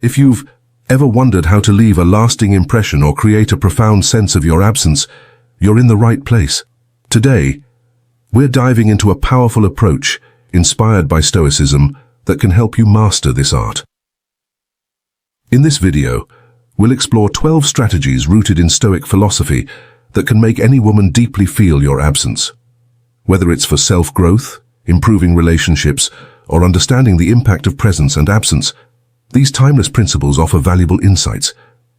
If you've ever wondered how to leave a lasting impression or create a profound sense of your absence, you're in the right place. Today, we're diving into a powerful approach inspired by Stoicism that can help you master this art. In this video, we'll explore 12 strategies rooted in Stoic philosophy that can make any woman deeply feel your absence. Whether it's for self-growth, improving relationships, or understanding the impact of presence and absence, these timeless principles offer valuable insights.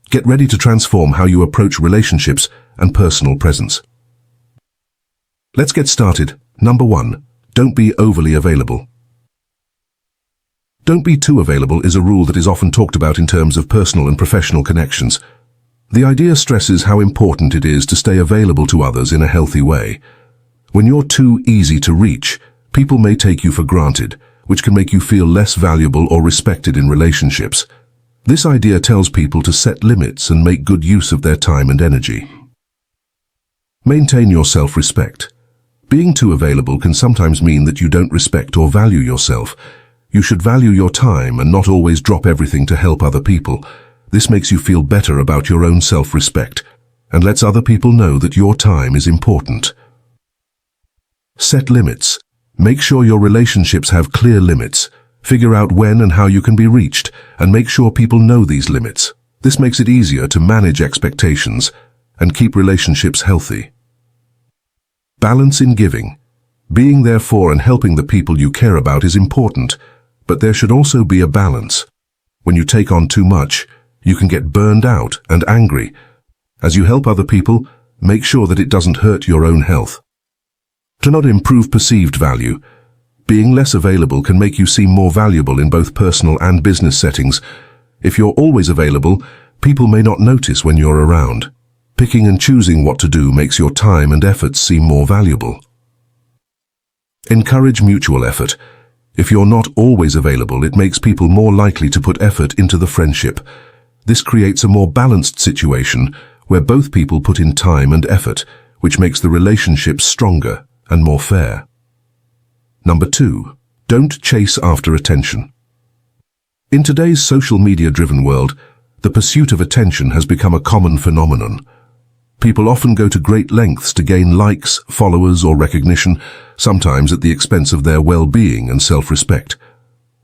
Get ready to transform how you approach relationships and personal presence. Let's get started. Number 1. Don't be overly available. Don't be too available is a rule that is often talked about in terms of personal and professional connections. The idea stresses how important it is to stay available to others in a healthy way. When you're too easy to reach, people may take you for granted, which can make you feel less valuable or respected in relationships. This idea tells people to set limits and make good use of their time and energy. Maintain your self-respect. Being too available can sometimes mean that you don't respect or value yourself. You should value your time and not always drop everything to help other people. This makes you feel better about your own self-respect and lets other people know that your time is important. Set limits. Make sure your relationships have clear limits. Figure out when and how you can be reached, and make sure people know these limits. This makes it easier to manage expectations and keep relationships healthy. Balance in giving. Being there for and helping the people you care about is important, but there should also be a balance. When you take on too much, you can get burned out and angry. As you help other people, make sure that it doesn't hurt your own health. To not improve perceived value, being less available can make you seem more valuable in both personal and business settings. If you're always available, people may not notice when you're around. Picking and choosing what to do makes your time and efforts seem more valuable. Encourage mutual effort. If you're not always available, it makes people more likely to put effort into the friendship. This creates a more balanced situation where both people put in time and effort, which makes the relationship stronger and more fair. Number 2. Don't chase after attention. In today's social media-driven world, the pursuit of attention has become a common phenomenon. People often go to great lengths to gain likes, followers, or recognition, sometimes at the expense of their well-being and self-respect.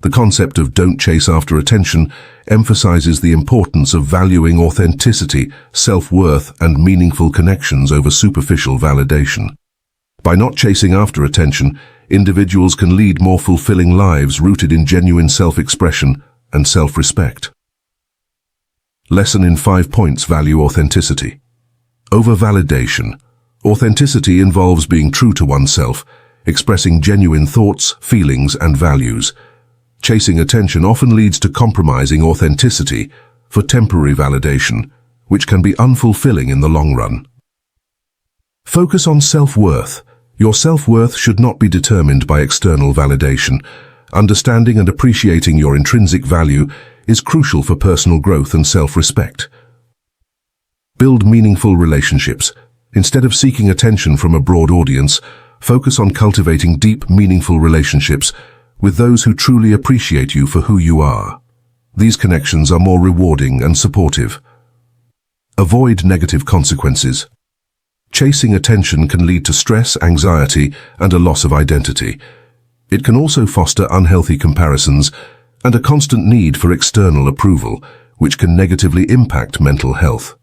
The concept of don't chase after attention emphasizes the importance of valuing authenticity, self-worth, and meaningful connections over superficial validation. By not chasing after attention, individuals can lead more fulfilling lives rooted in genuine self-expression and self-respect. Lesson in 5 points: value authenticity. Over validation. Authenticity involves being true to oneself, expressing genuine thoughts, feelings, and values. Chasing attention often leads to compromising authenticity for temporary validation, which can be unfulfilling in the long run. Focus on self-worth. Your self-worth should not be determined by external validation. Understanding and appreciating your intrinsic value is crucial for personal growth and self-respect. Build meaningful relationships. Instead of seeking attention from a broad audience, focus on cultivating deep, meaningful relationships with those who truly appreciate you for who you are. These connections are more rewarding and supportive. Avoid negative consequences. Chasing attention can lead to stress, anxiety, and a loss of identity. It can also foster unhealthy comparisons and a constant need for external approval, which can negatively impact mental health.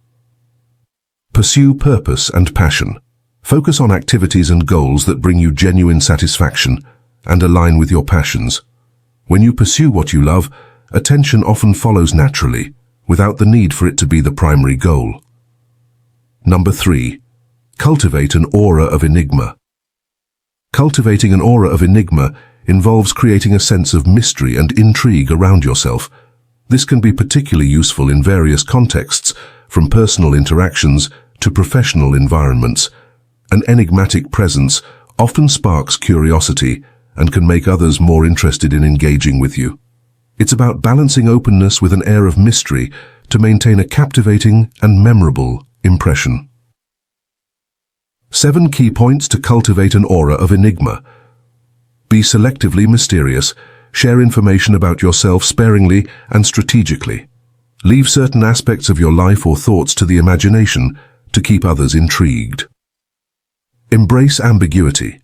Pursue purpose and passion. Focus on activities and goals that bring you genuine satisfaction and align with your passions. When you pursue what you love, attention often follows naturally, without the need for it to be the primary goal. Number 3. Cultivate an aura of enigma. Cultivating an aura of enigma involves creating a sense of mystery and intrigue around yourself. This can be particularly useful in various contexts, from personal interactions to professional environments. An enigmatic presence often sparks curiosity and can make others more interested in engaging with you. It's about balancing openness with an air of mystery to maintain a captivating and memorable impression. 7 key points to cultivate an aura of enigma. Be selectively mysterious. Share information about yourself sparingly and strategically. Leave certain aspects of your life or thoughts to the imagination to keep others intrigued. Embrace ambiguity.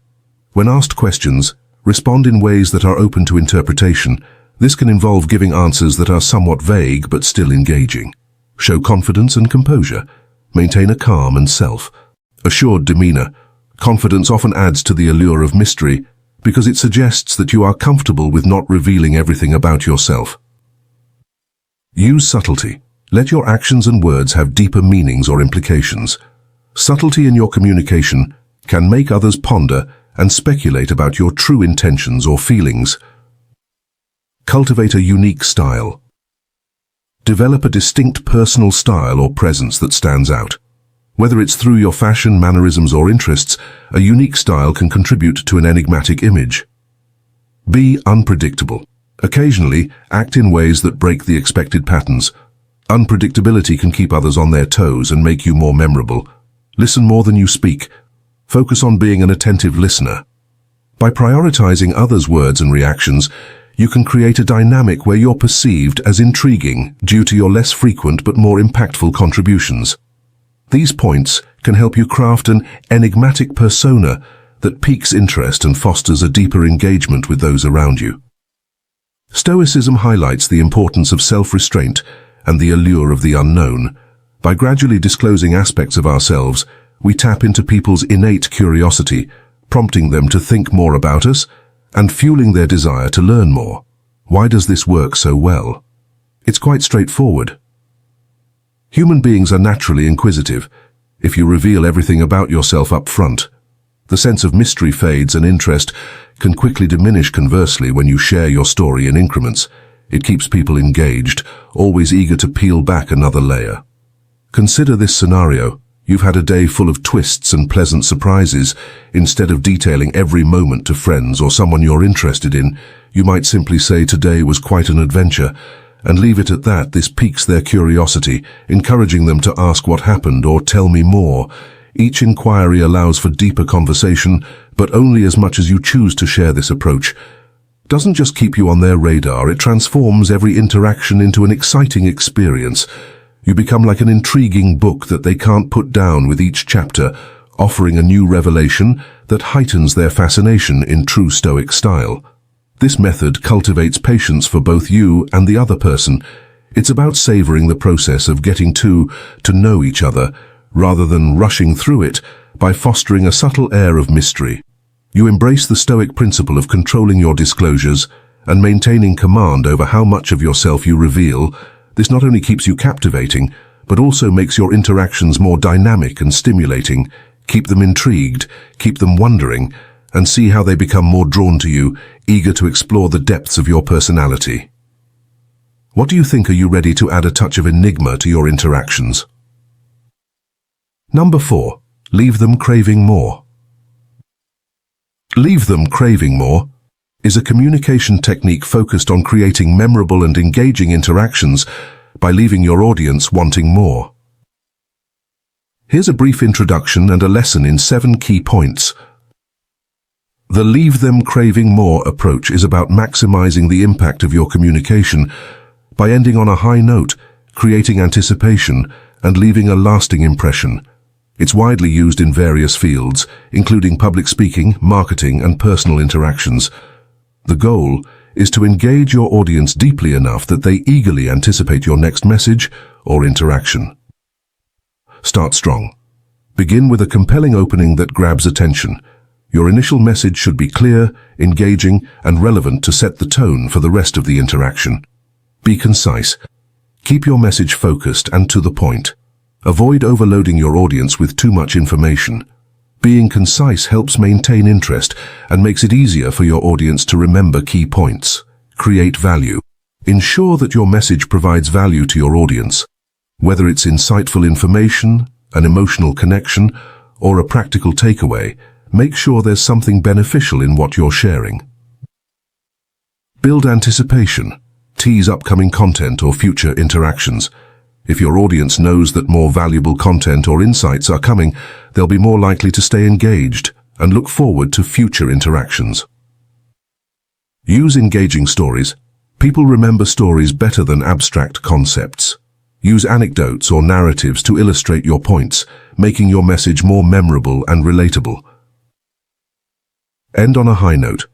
When asked questions, respond in ways that are open to interpretation. This can involve giving answers that are somewhat vague but still engaging. Show confidence and composure. Maintain a calm and self-assured demeanor. Confidence often adds to the allure of mystery because it suggests that you are comfortable with not revealing everything about yourself. Use subtlety. Let your actions and words have deeper meanings or implications. Subtlety in your communication can make others ponder and speculate about your true intentions or feelings. Cultivate a unique style. Develop a distinct personal style or presence that stands out. Whether it's through your fashion, mannerisms, or interests, a unique style can contribute to an enigmatic image. Be unpredictable. Occasionally, act in ways that break the expected patterns. Unpredictability can keep others on their toes and make you more memorable. Listen more than you speak. Focus on being an attentive listener. By prioritizing others' words and reactions, you can create a dynamic where you're perceived as intriguing due to your less frequent but more impactful contributions. These points can help you craft an enigmatic persona that piques interest and fosters a deeper engagement with those around you. Stoicism highlights the importance of self-restraint and the allure of the unknown. By gradually disclosing aspects of ourselves, we tap into people's innate curiosity, prompting them to think more about us and fueling their desire to learn more. Why does this work so well? It's quite straightforward. Human beings are naturally inquisitive. If you reveal everything about yourself up front, the sense of mystery fades and interest can quickly diminish. Conversely, when you share your story in increments, it keeps people engaged, always eager to peel back another layer. Consider this scenario. You've had a day full of twists and pleasant surprises. Instead of detailing every moment to friends or someone you're interested in, you might simply say today was quite an adventure, and leave it at that. This piques their curiosity, encouraging them to ask what happened or tell me more. Each inquiry allows for deeper conversation, but only as much as you choose to share. This approach doesn't just keep you on their radar, it transforms every interaction into an exciting experience. You become like an intriguing book that they can't put down, with each chapter offering a new revelation that heightens their fascination in true Stoic style. This method cultivates patience for both you and the other person. It's about savoring the process of getting to know each other, rather than rushing through it. By fostering a subtle air of mystery, you embrace the Stoic principle of controlling your disclosures and maintaining command over how much of yourself you reveal. This not only keeps you captivating, but also makes your interactions more dynamic and stimulating. Keep them intrigued, keep them wondering, and see how they become more drawn to you, eager to explore the depths of your personality. What do you think? Are you ready to add a touch of enigma to your interactions? Number 4. Leave them craving more. Leave them craving more is a communication technique focused on creating memorable and engaging interactions by leaving your audience wanting more. Here's a brief introduction and a lesson in 7 key points. The leave them craving more approach is about maximizing the impact of your communication by ending on a high note, creating anticipation, and leaving a lasting impression. It's widely used in various fields, including public speaking, marketing, and personal interactions. The goal is to engage your audience deeply enough that they eagerly anticipate your next message or interaction. Start strong. Begin with a compelling opening that grabs attention. Your initial message should be clear, engaging, and relevant to set the tone for the rest of the interaction. Be concise. Keep your message focused and to the point. Avoid overloading your audience with too much information. Being concise helps maintain interest and makes it easier for your audience to remember key points. Create value. Ensure that your message provides value to your audience. Whether it's insightful information, an emotional connection, or a practical takeaway, make sure there's something beneficial in what you're sharing. Build anticipation. Tease upcoming content or future interactions. If your audience knows that more valuable content or insights are coming, they'll be more likely to stay engaged and look forward to future interactions. Use engaging stories. People remember stories better than abstract concepts. Use anecdotes or narratives to illustrate your points, making your message more memorable and relatable. End on a high note.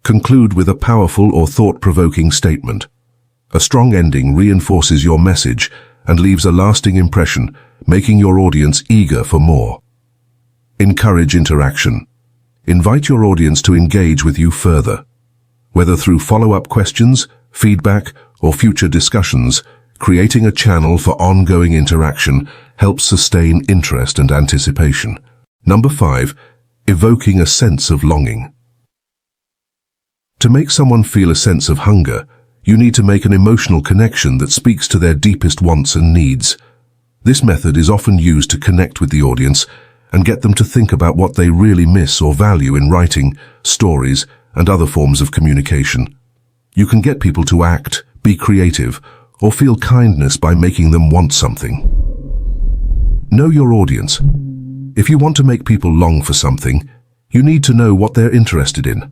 Conclude with a powerful or thought-provoking statement. A strong ending reinforces your message and leaves a lasting impression, making your audience eager for more. Encourage interaction. Invite your audience to engage with you further. Whether through follow-up questions, feedback, or future discussions, creating a channel for ongoing interaction helps sustain interest and anticipation. Number 5. Evoking a sense of longing. To make someone feel a sense of hunger, you need to make an emotional connection that speaks to their deepest wants and needs. This method is often used to connect with the audience and get them to think about what they really miss or value in writing, stories, and other forms of communication. You can get people to act, be creative, or feel kindness by making them want something. Know your audience. If you want to make people long for something, you need to know what they're interested in.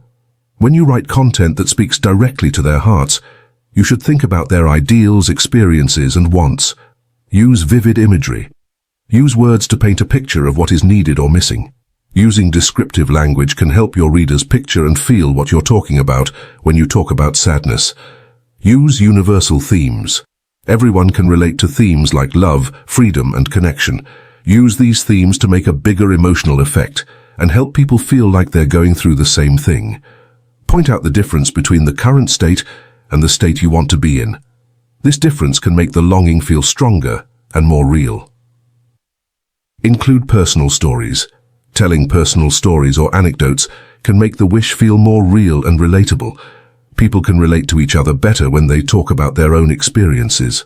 When you write content that speaks directly to their hearts, you should think about their ideals, experiences, and wants. Use vivid imagery. Use words to paint a picture of what is needed or missing. Using descriptive language can help your readers picture and feel what you're talking about when you talk about sadness. Use universal themes. Everyone can relate to themes like love, freedom, and connection. Use these themes to make a bigger emotional effect and help people feel like they're going through the same thing. Point out the difference between the current state and the state you want to be in. This difference can make the longing feel stronger and more real. Include personal stories. Telling personal stories or anecdotes can make the wish feel more real and relatable. People can relate to each other better when they talk about their own experiences.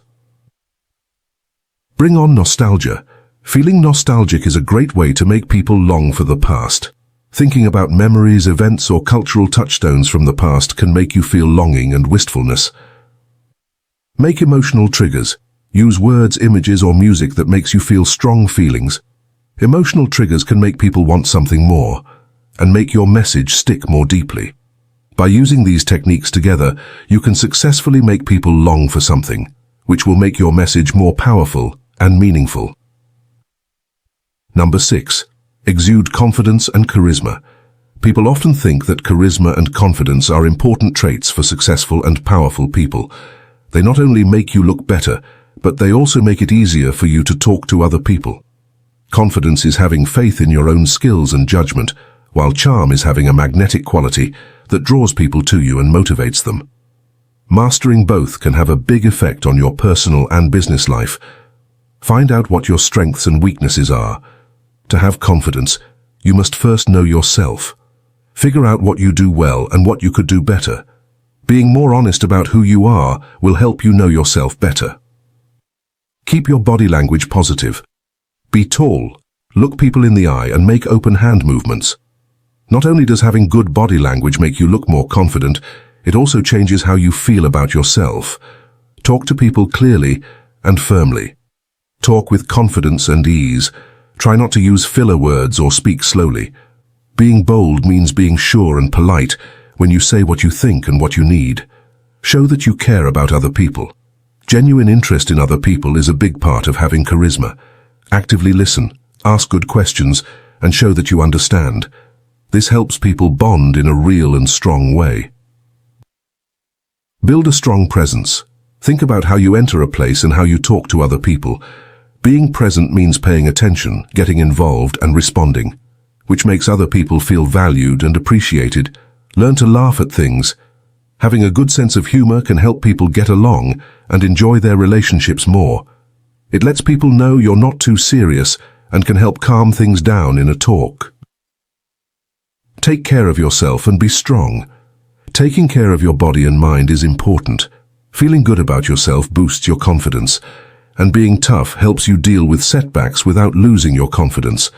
Bring on nostalgia. Feeling nostalgic is a great way to make people long for the past. Thinking about memories, events, or cultural touchstones from the past can make you feel longing and wistfulness. Make emotional triggers. Use words, images, or music that makes you feel strong feelings. Emotional triggers can make people want something more and make your message stick more deeply. By using these techniques together, you can successfully make people long for something, which will make your message more powerful and meaningful. Number 6. Exude confidence and charisma. People often think that charisma and confidence are important traits for successful and powerful people. They not only make you look better, but they also make it easier for you to talk to other people. Confidence is having faith in your own skills and judgment, while charm is having a magnetic quality that draws people to you and motivates them. Mastering both can have a big effect on your personal and business life. Find out what your strengths and weaknesses are. To have confidence, you must first know yourself. Figure out what you do well and what you could do better. Being more honest about who you are will help you know yourself better. Keep your body language positive. Be tall, look people in the eye, and make open hand movements. Not only does having good body language make you look more confident, it also changes how you feel about yourself. Talk to people clearly and firmly. Talk with confidence and ease. Try not to use filler words or speak slowly. Being bold means being sure and polite when you say what you think and what you need. Show that you care about other people. Genuine interest in other people is a big part of having charisma. Actively listen, ask good questions, and show that you understand. This helps people bond in a real and strong way. Build a strong presence. Think about how you enter a place and how you talk to other people. Being present means paying attention, getting involved, and responding, which makes other people feel valued and appreciated. Learn to laugh at things. Having a good sense of humor can help people get along and enjoy their relationships more. It lets people know you're not too serious and can help calm things down in a talk. Take care of yourself and be strong. Taking care of your body and mind is important. Feeling good about yourself boosts your confidence, and being tough helps you deal with setbacks without losing your confidence.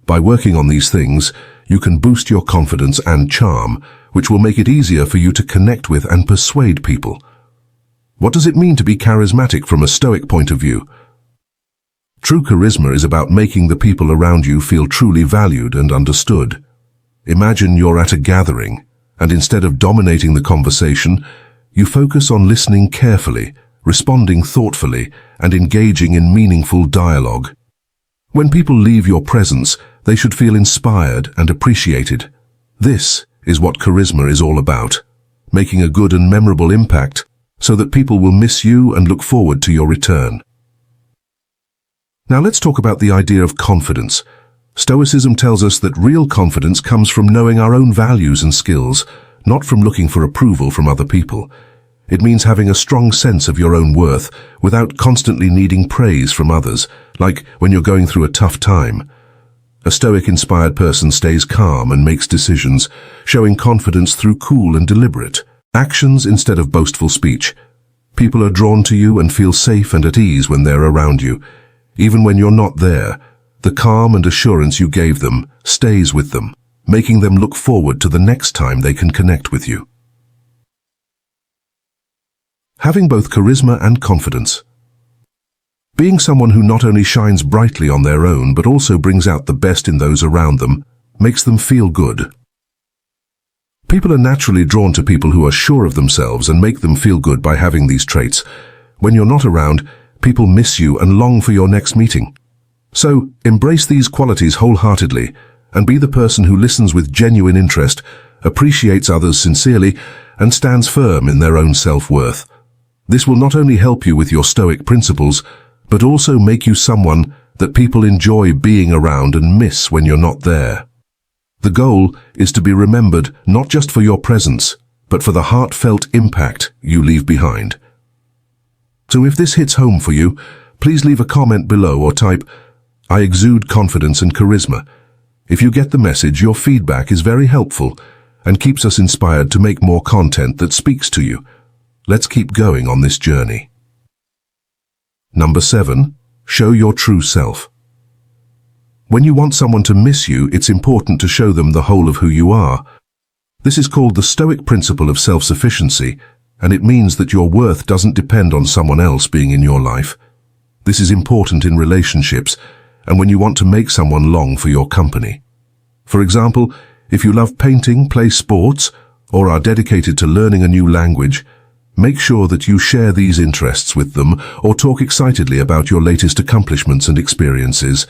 By working on these things, you can boost your confidence and charm, which will make it easier for you to connect with and persuade people. What does it mean to be charismatic from a Stoic point of view? True charisma is about making the people around you feel truly valued and understood. Imagine you're at a gathering. and instead of dominating the conversation, you focus on listening carefully, responding thoughtfully, and engaging in meaningful dialogue. When people leave your presence, they should feel inspired and appreciated. This is what charisma is all about, making a good and memorable impact so that people will miss you and look forward to your return. Now let's talk about the idea of confidence. Stoicism tells us that real confidence comes from knowing our own values and skills, not from looking for approval from other people. It means having a strong sense of your own worth without constantly needing praise from others, like when you're going through a tough time. A Stoic-inspired person stays calm and makes decisions, showing confidence through cool and deliberate actions instead of boastful speech. People are drawn to you and feel safe and at ease when they're around you. Even when you're not there, the calm and assurance you gave them stays with them, making them look forward to the next time they can connect with you. Having both charisma and confidence. Being someone who not only shines brightly on their own but also brings out the best in those around them makes them feel good. People are naturally drawn to people who are sure of themselves and make them feel good by having these traits. When you're not around, people miss you and long for your next meeting. So, embrace these qualities wholeheartedly and be the person who listens with genuine interest, appreciates others sincerely, and stands firm in their own self-worth. This will not only help you with your Stoic principles, but also make you someone that people enjoy being around and miss when you're not there. The goal is to be remembered not just for your presence, but for the heartfelt impact you leave behind. So if this hits home for you, please leave a comment below or type, "I exude confidence and charisma." If you get the message, your feedback is very helpful and keeps us inspired to make more content that speaks to you. Let's keep going on this journey. Number 7, show your true self. When you want someone to miss you, it's important to show them the whole of who you are. This is called the Stoic principle of self-sufficiency, and it means that your worth doesn't depend on someone else being in your life. This is important in relationships and when you want to make someone long for your company. For example, if you love painting, play sports, or are dedicated to learning a new language, make sure that you share these interests with them or talk excitedly about your latest accomplishments and experiences.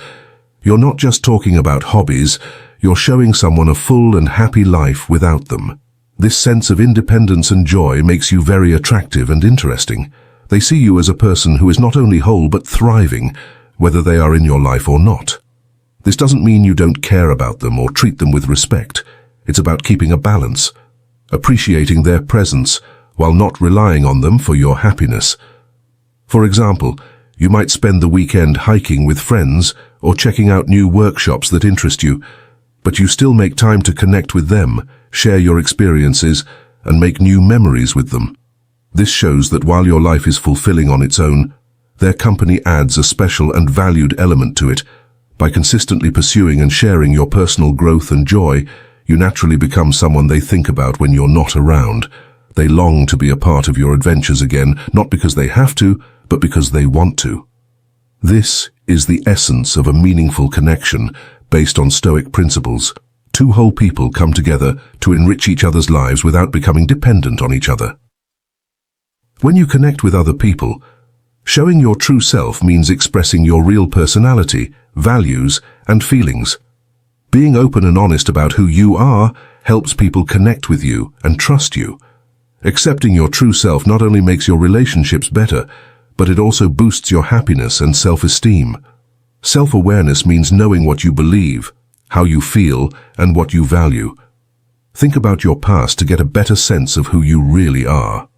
You're not just talking about hobbies, you're showing someone a full and happy life without them. This sense of independence and joy makes you very attractive and interesting. They see you as a person who is not only whole but thriving, whether they are in your life or not. This doesn't mean you don't care about them or treat them with respect. It's about keeping a balance, appreciating their presence while not relying on them for your happiness. For example, you might spend the weekend hiking with friends or checking out new workshops that interest you, but you still make time to connect with them, share your experiences, and make new memories with them. This shows that while your life is fulfilling on its own, their company adds a special and valued element to it. By consistently pursuing and sharing your personal growth and joy, you naturally become someone they think about when you're not around. They long to be a part of your adventures again, not because they have to, but because they want to. This is the essence of a meaningful connection based on Stoic principles. Two whole people come together to enrich each other's lives without becoming dependent on each other. When you connect with other people, showing your true self means expressing your real personality, values, and feelings. Being open and honest about who you are helps people connect with you and trust you. Accepting your true self not only makes your relationships better, but it also boosts your happiness and self-esteem. Self-awareness means knowing what you believe, how you feel, and what you value. Think about your past to get a better sense of who you really are.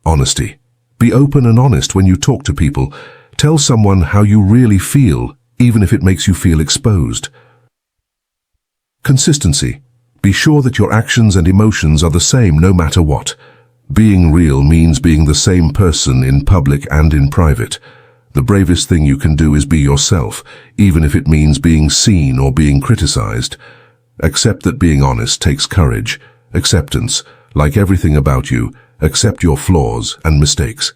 Honesty. Be open and honest when you talk to people. Tell someone how you really feel, even if it makes you feel exposed. Consistency. Be sure that your actions and emotions are the same no matter what. Being real means being the same person in public and in private. The bravest thing you can do is be yourself, even if it means being seen or being criticized. Accept that being honest takes courage. Acceptance, like everything about you, accept your flaws and mistakes.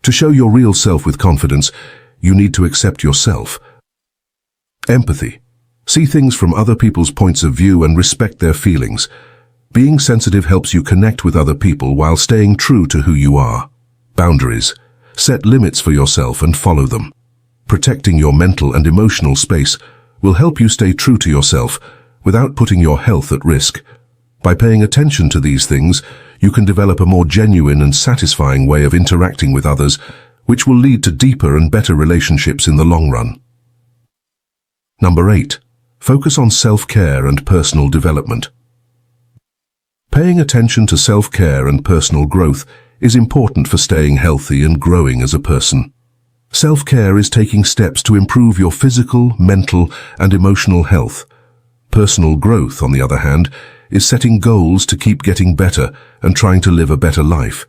To show your real self with confidence, you need to accept yourself. Empathy. See things from other people's points of view and respect their feelings. Being sensitive helps you connect with other people while staying true to who you are. Boundaries. Set limits for yourself and follow them. Protecting your mental and emotional space will help you stay true to yourself without putting your health at risk. By paying attention to these things, you can develop a more genuine and satisfying way of interacting with others, which will lead to deeper and better relationships in the long run. Number 8. Focus on self-care and personal development. Paying attention to self-care and personal growth is important for staying healthy and growing as a person. Self-care is taking steps to improve your physical, mental, and emotional health. Personal growth, on the other hand, is setting goals to keep getting better and trying to live a better life.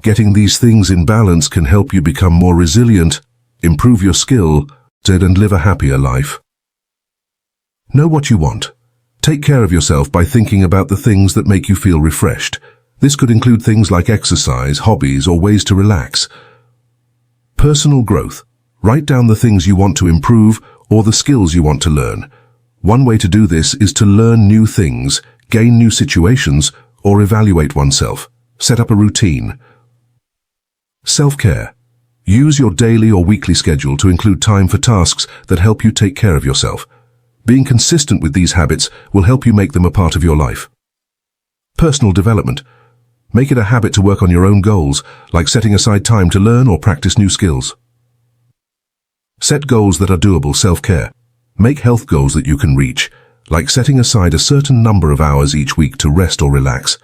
Getting these things in balance can help you become more resilient, improve your skill, and live a happier life. Know what you want. Take care of yourself by thinking about the things that make you feel refreshed. This could include things like exercise, hobbies, or ways to relax. Personal growth. Write down the things you want to improve or the skills you want to learn. One way to do this is to learn new things, gain new situations, or evaluate oneself. Set up a routine. Self-care. Use your daily or weekly schedule to include time for tasks that help you take care of yourself. Being consistent with these habits will help you make them a part of your life. Personal development. Make it a habit to work on your own goals, like setting aside time to learn or practice new skills. Set goals that are doable. Self-care. Make health goals that you can reach, like setting aside a certain number of hours each week to rest or relax.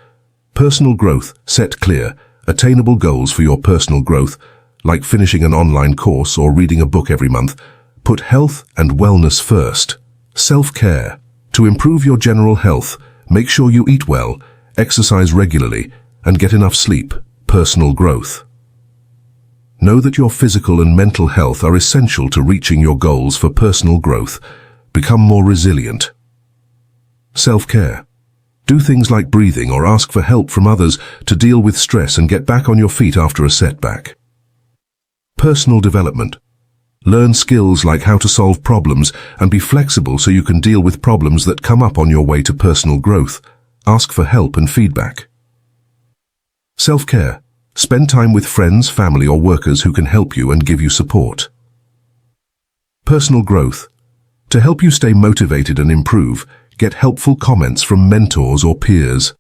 Personal growth. Set clear, attainable goals for your personal growth, like finishing an online course or reading a book every month. Put health and wellness first. Self-care. To improve your general health, make sure you eat well, exercise regularly, and get enough sleep. Personal growth. Know that your physical and mental health are essential to reaching your goals for personal growth. Become more resilient. Self-care. Do things like breathing or ask for help from others to deal with stress and get back on your feet after a setback. Personal development. Learn skills like how to solve problems and be flexible so you can deal with problems that come up on your way to personal growth. Ask for help and feedback. Self-care. Spend time with friends, family, or workers who can help you and give you support. Personal growth. To help you stay motivated and improve, get helpful comments from mentors or peers.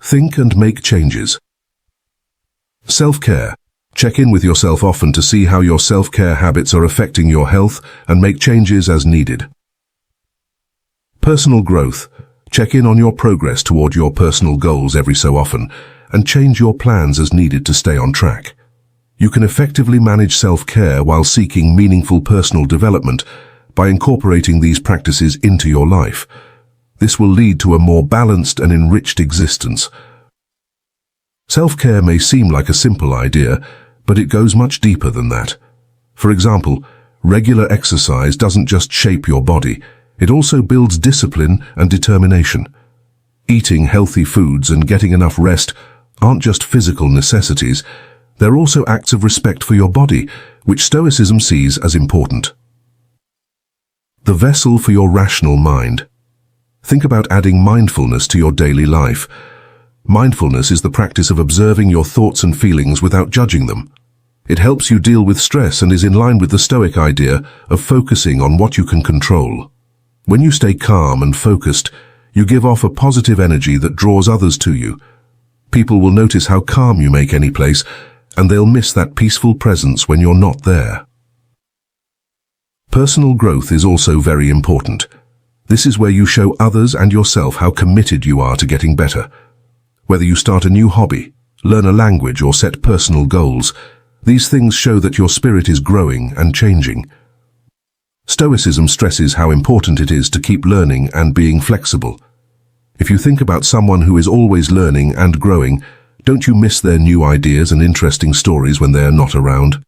Think and make changes. Self-care. Check in with yourself often to see how your self-care habits are affecting your health and make changes as needed. Personal growth. Check in on your progress toward your personal goals every so often and change your plans as needed to stay on track. You can effectively manage self-care while seeking meaningful personal development by incorporating these practices into your life. This will lead to a more balanced and enriched existence. Self-care may seem like a simple idea, but it goes much deeper than that. For example, regular exercise doesn't just shape your body, it also builds discipline and determination. Eating healthy foods and getting enough rest aren't just physical necessities, they're also acts of respect for your body, which Stoicism sees as important. The vessel for your rational mind. Think about adding mindfulness to your daily life. Mindfulness is the practice of observing your thoughts and feelings without judging them. It helps you deal with stress and is in line with the Stoic idea of focusing on what you can control. When you stay calm and focused, you give off a positive energy that draws others to you. People will notice how calm you make any place, and they'll miss that peaceful presence when you're not there. Personal growth is also very important. This is where you show others and yourself how committed you are to getting better. Whether you start a new hobby, learn a language, or set personal goals, these things show that your spirit is growing and changing. Stoicism stresses how important it is to keep learning and being flexible. If you think about someone who is always learning and growing, don't you miss their new ideas and interesting stories when they are not around?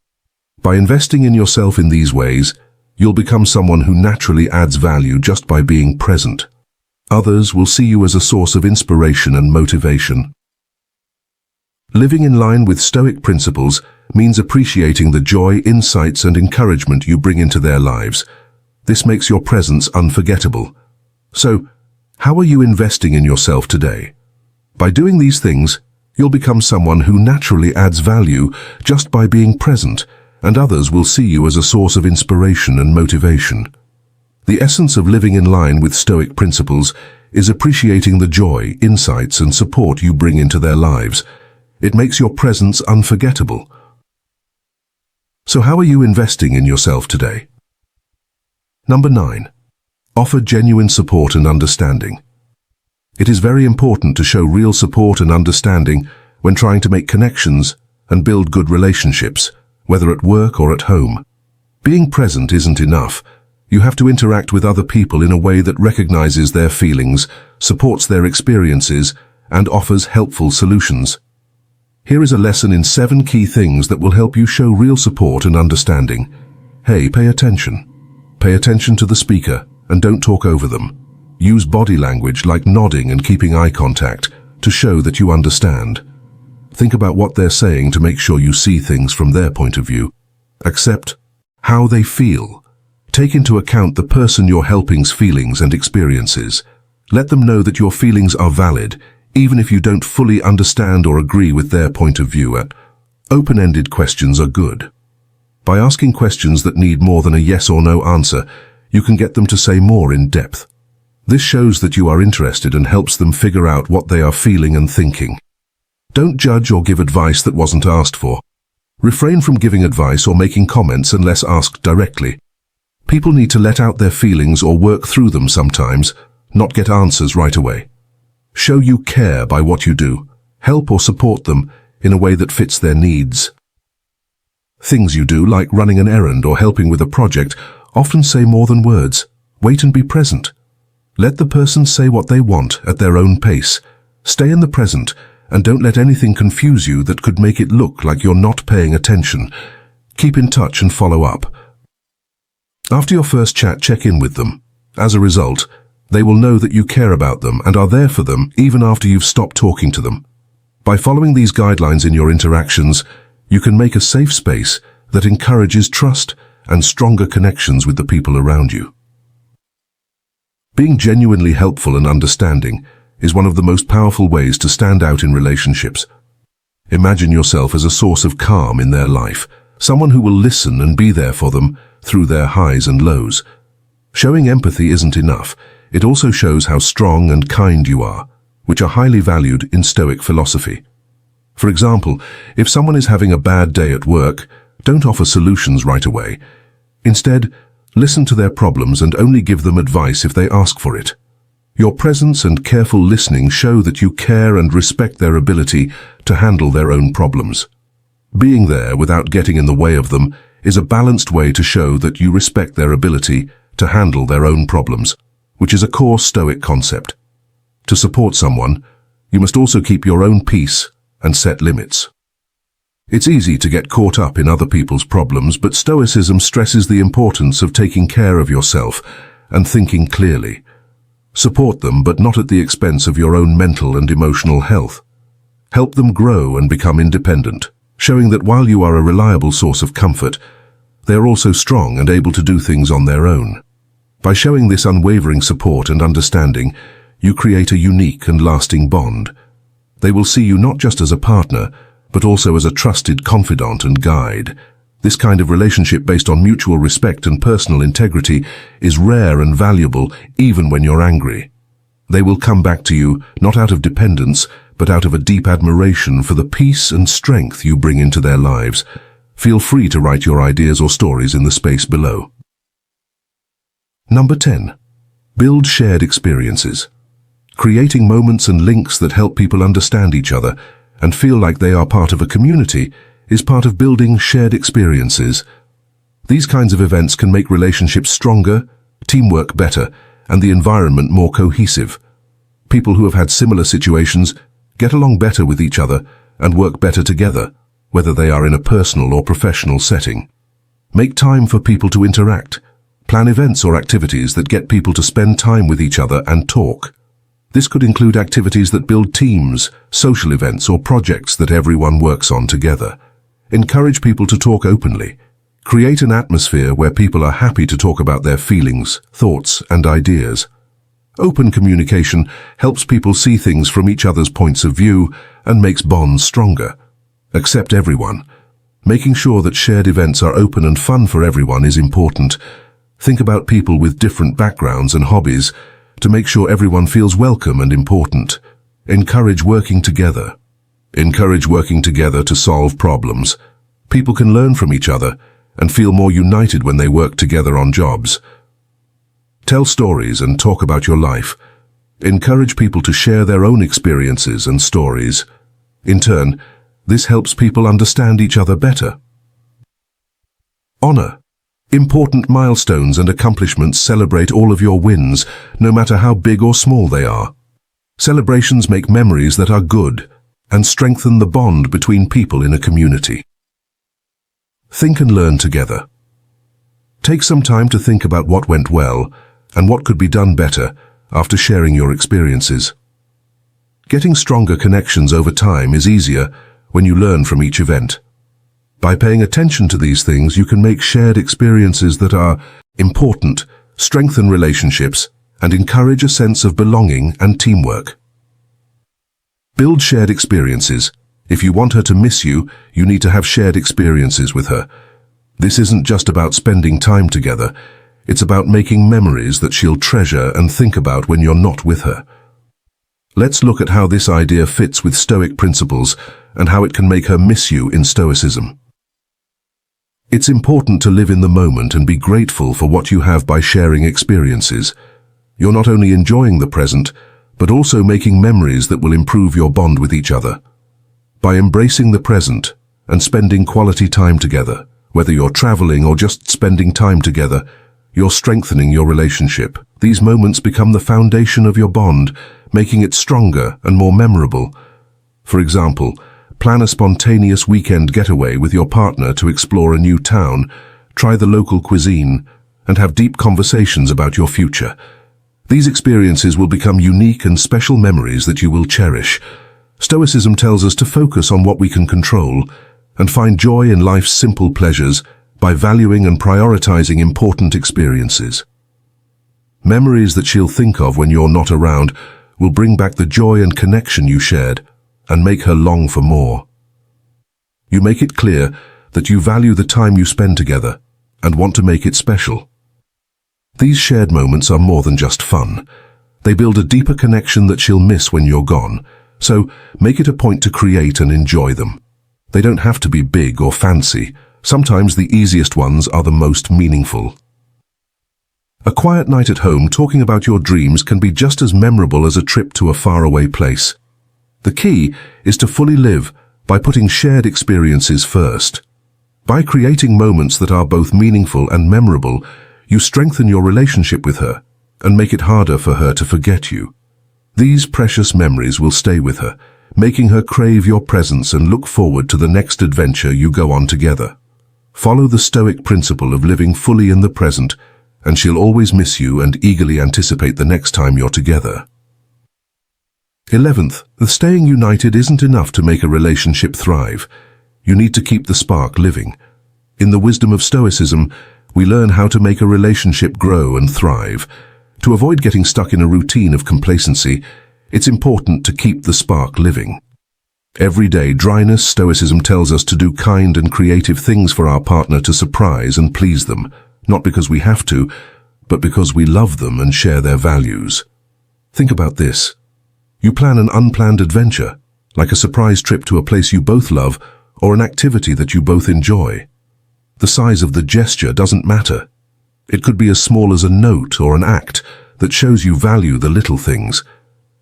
By investing in yourself in these ways, you'll become someone who naturally adds value just by being present. Others will see you as a source of inspiration and motivation. Living in line with Stoic principles means appreciating the joy, insights, and encouragement you bring into their lives. This makes your presence unforgettable. So, How are you investing in yourself today? By doing these things, you'll become someone who naturally adds value just by being present, and others will see you as a source of inspiration and motivation. The essence of living in line with Stoic principles is appreciating the joy, insights, and support you bring into their lives. It makes your presence unforgettable. So how are you investing in yourself today? Number 9. Offer genuine support and understanding. It is very important to show real support and understanding when trying to make connections and build good relationships, whether at work or at home. Being present isn't enough. You have to interact with other people in a way that recognizes their feelings, supports their experiences, and offers helpful solutions. Here is a lesson in 7 key things that will help you show real support and understanding. Hey, pay attention. Pay attention to the speaker and don't talk over them. Use body language like nodding and keeping eye contact to show that you understand. Think about what they're saying to make sure you see things from their point of view. Accept how they feel. Take into account the person you're helping's feelings and experiences. Let them know that your feelings are valid, even if you don't fully understand or agree with their point of view. Open-ended questions are good. By asking questions that need more than a yes or no answer, you can get them to say more in depth. This shows that you are interested and helps them figure out what they are feeling and thinking. Don't judge or give advice that wasn't asked for. Refrain from giving advice or making comments unless asked directly. People need to let out their feelings or work through them sometimes, not get answers right away. Show you care by what you do. Help or support them in a way that fits their needs. Things you do, like running an errand or helping with a project, often say more than words. Wait and be present. Let the person say what they want at their own pace. Stay in the present and don't let anything confuse you that could make it look like you're not paying attention. Keep in touch and follow up. After your first chat, check in with them. As a result, they will know that you care about them and are there for them even after you've stopped talking to them. By following these guidelines in your interactions, you can make a safe space that encourages trust and stronger connections with the people around you. Being genuinely helpful and understanding is one of the most powerful ways to stand out in relationships. Imagine yourself as a source of calm in their life, someone who will listen and be there for them through their highs and lows. Showing empathy isn't enough. It also shows how strong and kind you are, which are highly valued in Stoic philosophy. For example, if someone is having a bad day at work, don't offer solutions right away. Instead, listen to their problems and only give them advice if they ask for it. Your presence and careful listening show that you care and respect their ability to handle their own problems. Being there without getting in the way of them is a balanced way to show that you respect their ability to handle their own problems, which is a core Stoic concept. To support someone, you must also keep your own peace and set limits. It's easy to get caught up in other people's problems, but Stoicism stresses the importance of taking care of yourself and thinking clearly. Support them, but not at the expense of your own mental and emotional health. Help them grow and become independent, showing that while you are a reliable source of comfort, they are also strong and able to do things on their own. By showing this unwavering support and understanding, you create a unique and lasting bond. They will see you not just as a partner, but also as a trusted confidant and guide. This kind of relationship based on mutual respect and personal integrity is rare and valuable even when you're angry. They will come back to you not out of dependence, but out of a deep admiration for the peace and strength you bring into their lives. Feel free to write your ideas or stories in the space below. Number 10. Build shared experiences. Creating moments and links that help people understand each other and feel like they are part of a community is part of building shared experiences. These kinds of events can make relationships stronger, teamwork better, and the environment more cohesive. People who have had similar situations get along better with each other and work better together, whether they are in a personal or professional setting. Make time for people to interact. Plan events or activities that get people to spend time with each other and talk. This could include activities that build teams, social events, or projects that everyone works on together. Encourage people to talk openly. Create an atmosphere where people are happy to talk about their feelings, thoughts, and ideas. Open communication helps people see things from each other's points of view and makes bonds stronger. Accept everyone. Making sure that shared events are open and fun for everyone is important. Think about people with different backgrounds and hobbies to make sure everyone feels welcome and important. Encourage working together. Encourage working together to solve problems. People can learn from each other and feel more united when they work together on jobs. Tell stories and talk about your life. Encourage people to share their own experiences and stories. In turn, this helps people understand each other better. Honor. Important milestones and accomplishments celebrate all of your wins, no matter how big or small they are. Celebrations make memories that are good and strengthen the bond between people in a community. Think and learn together. Take some time to think about what went well and what could be done better after sharing your experiences. Getting stronger connections over time is easier when you learn from each event. By paying attention to these things, you can make shared experiences that are important, strengthen relationships, and encourage a sense of belonging and teamwork. Build shared experiences. If you want her to miss you, you need to have shared experiences with her. This isn't just about spending time together. It's about making memories that she'll treasure and think about when you're not with her. Let's look at how this idea fits with Stoic principles and how it can make her miss you in Stoicism. It's important to live in the moment and be grateful for what you have by sharing experiences. You're not only enjoying the present, but also making memories that will improve your bond with each other. By embracing the present and spending quality time together, whether you're traveling or just spending time together, you're strengthening your relationship. These moments become the foundation of your bond, making it stronger and more memorable. For example, plan a spontaneous weekend getaway with your partner to explore a new town, try the local cuisine, and have deep conversations about your future. These experiences will become unique and special memories that you will cherish. Stoicism tells us to focus on what we can control and find joy in life's simple pleasures by valuing and prioritizing important experiences. Memories that she'll think of when you're not around will bring back the joy and connection you shared and make her long for more. You make it clear that you value the time you spend together and want to make it special. These shared moments are more than just fun. They build a deeper connection that she'll miss when you're gone, so make it a point to create and enjoy them. They don't have to be big or fancy. Sometimes the easiest ones are the most meaningful. A quiet night at home talking about your dreams can be just as memorable as a trip to a faraway place. The key is to fully live by putting shared experiences first. By creating moments that are both meaningful and memorable, you strengthen your relationship with her and make it harder for her to forget you. These precious memories will stay with her, making her crave your presence and look forward to the next adventure you go on together. Follow the Stoic principle of living fully in the present, and she'll always miss you and eagerly anticipate the next time you're together. 11th, the staying united isn't enough to make a relationship thrive. You need to keep the spark living. In the wisdom of Stoicism, we learn how to make a relationship grow and thrive. To avoid getting stuck in a routine of complacency, it's important to keep the spark living. Everyday dryness, Stoicism tells us to do kind and creative things for our partner to surprise and please them, not because we have to, but because we love them and share their values. Think about this. You plan an unplanned adventure, like a surprise trip to a place you both love or an activity that you both enjoy. The size of the gesture doesn't matter. It could be as small as a note or an act that shows you value the little things.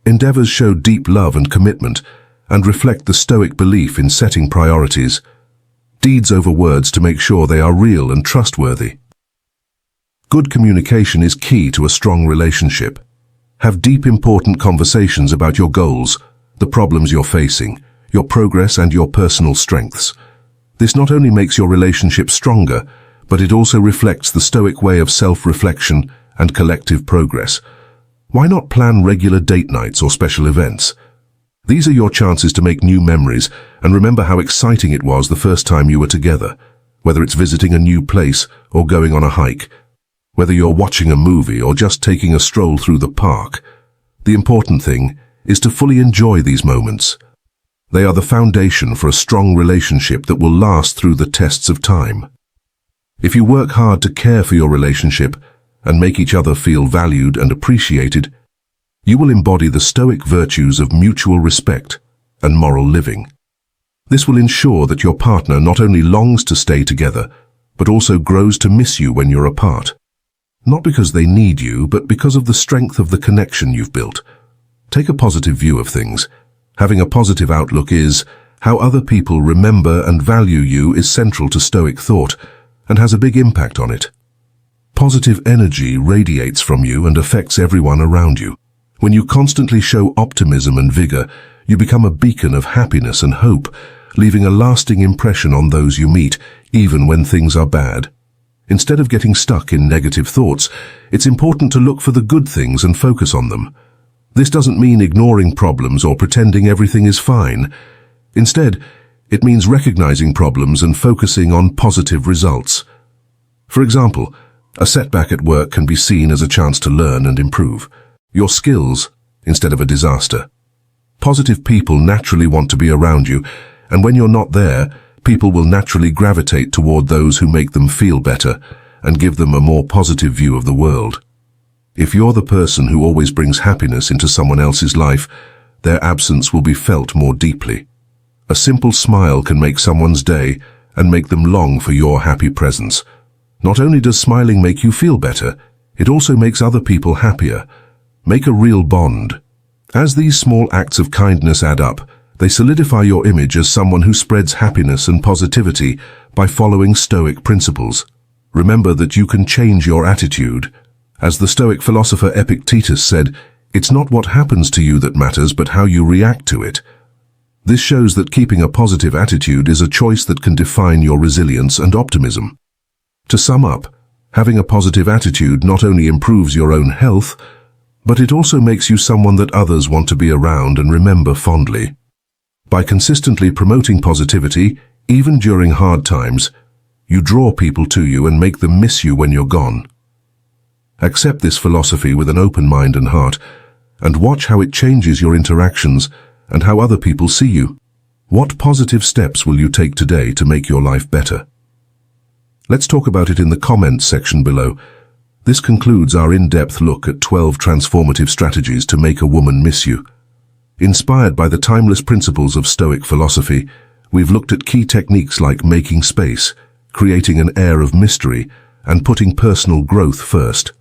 Endeavors show deep love and commitment and reflect the Stoic belief in setting priorities. Deeds over words to make sure they are real and trustworthy. Good communication is key to a strong relationship. Have deep, important conversations about your goals, the problems you're facing, your progress and your personal strengths. This not only makes your relationship stronger, but it also reflects the Stoic way of self-reflection and collective progress. Why not plan regular date nights or special events? These are your chances to make new memories and remember how exciting it was the first time you were together, whether it's visiting a new place or going on a hike. whether you're watching a movie or just taking a stroll through the park. The important thing is to fully enjoy these moments. They are the foundation for a strong relationship that will last through the tests of time. If you work hard to care for your relationship and make each other feel valued and appreciated, you will embody the Stoic virtues of mutual respect and moral living. This will ensure that your partner not only longs to stay together, but also grows to miss you when you're apart. Not because they need you, but because of the strength of the connection you've built. Take a positive view of things. Having a positive outlook is how other people remember and value you is central to Stoic thought and has a big impact on it. Positive energy radiates from you and affects everyone around you. When you constantly show optimism and vigor, you become a beacon of happiness and hope, leaving a lasting impression on those you meet, even when things are bad. Instead of getting stuck in negative thoughts, it's important to look for the good things and focus on them. This doesn't mean ignoring problems or pretending everything is fine. Instead, it means recognizing problems and focusing on positive results. For example, a setback at work can be seen as a chance to learn and improve your skills instead of a disaster. Positive people naturally want to be around you, and when you're not there, people will naturally gravitate toward those who make them feel better and give them a more positive view of the world. If you're the person who always brings happiness into someone else's life, their absence will be felt more deeply. A simple smile can make someone's day and make them long for your happy presence. Not only does smiling make you feel better, it also makes other people happier. Make a real bond. As these small acts of kindness add up, they solidify your image as someone who spreads happiness and positivity by following Stoic principles. Remember that you can change your attitude. As the Stoic philosopher Epictetus said, "It's not what happens to you that matters, but how you react to it." This shows that keeping a positive attitude is a choice that can define your resilience and optimism. To sum up, having a positive attitude not only improves your own health, but it also makes you someone that others want to be around and remember fondly. By consistently promoting positivity, even during hard times, you draw people to you and make them miss you when you're gone. Accept this philosophy with an open mind and heart, and watch how it changes your interactions and how other people see you. What positive steps will you take today to make your life better? Let's talk about it in the comments section below. This concludes our in-depth look at 12 transformative strategies to make a woman miss you. Inspired by the timeless principles of Stoic philosophy, we've looked at key techniques like making space, creating an air of mystery, and putting personal growth first.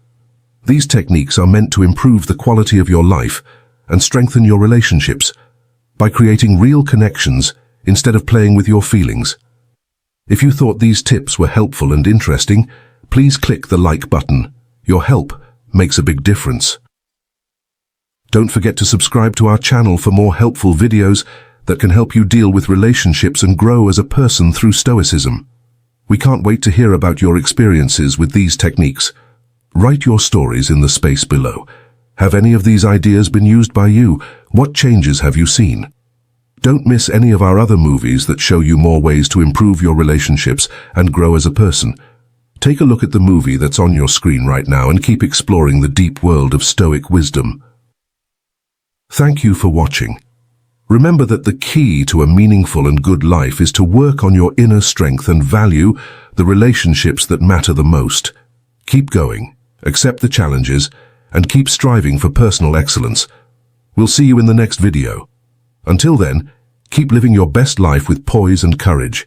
These techniques are meant to improve the quality of your life and strengthen your relationships by creating real connections instead of playing with your feelings. If you thought these tips were helpful and interesting, please click the like button. Your help makes a big difference. Don't forget to subscribe to our channel for more helpful videos that can help you deal with relationships and grow as a person through Stoicism. We can't wait to hear about your experiences with these techniques. Write your stories in the space below. Have any of these ideas been used by you? What changes have you seen? Don't miss any of our other movies that show you more ways to improve your relationships and grow as a person. Take a look at the movie that's on your screen right now and keep exploring the deep world of Stoic wisdom. Thank you for watching. Remember that the key to a meaningful and good life is to work on your inner strength and value the relationships that matter the most. Keep going, accept the challenges, and keep striving for personal excellence. We'll see you in the next video. Until then, keep living your best life with poise and courage.